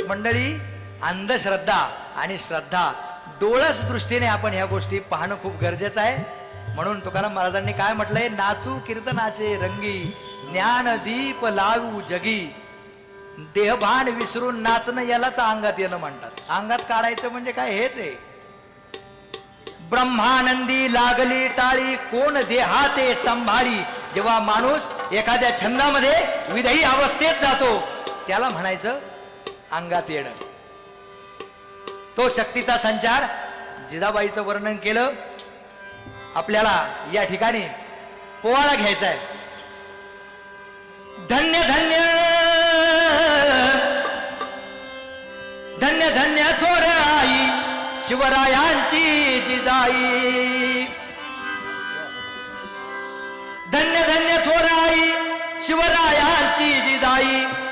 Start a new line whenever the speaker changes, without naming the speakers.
मंडळी, अंधश्रद्धा आणि श्रद्धा डोळस दृष्टीने आपण ह्या गोष्टी पाहणं खूप गरजेचं आहे. म्हणून तुकाराम महाराजांनी काय म्हटलंय, नाचू कीर्तनाचे रंगी, ज्ञान दीप लावू जगी, देहभान विसरून नाचणं यालाच अंगात येणं म्हणतात. अंगात काढायचं म्हणजे काय, हेच आहे. ब्रह्मानंदी लागली टाळी, कोण देहाते संभाळी. जेव्हा माणूस एखाद्या छंदामध्ये विधेयी अवस्थेत जातो त्याला म्हणायचं अंगात येणं. तो शक्तीचा संचार जिजाबाईचं वर्णन केलं. आपल्याला या ठिकाणी पोवाडा घ्यायचा आहे. धन्य धन्य धन्य धन्य थोर आई, शिवरायांची जिजाई. धन्य धन्य थोर आई, शिवरायांची जिजाई.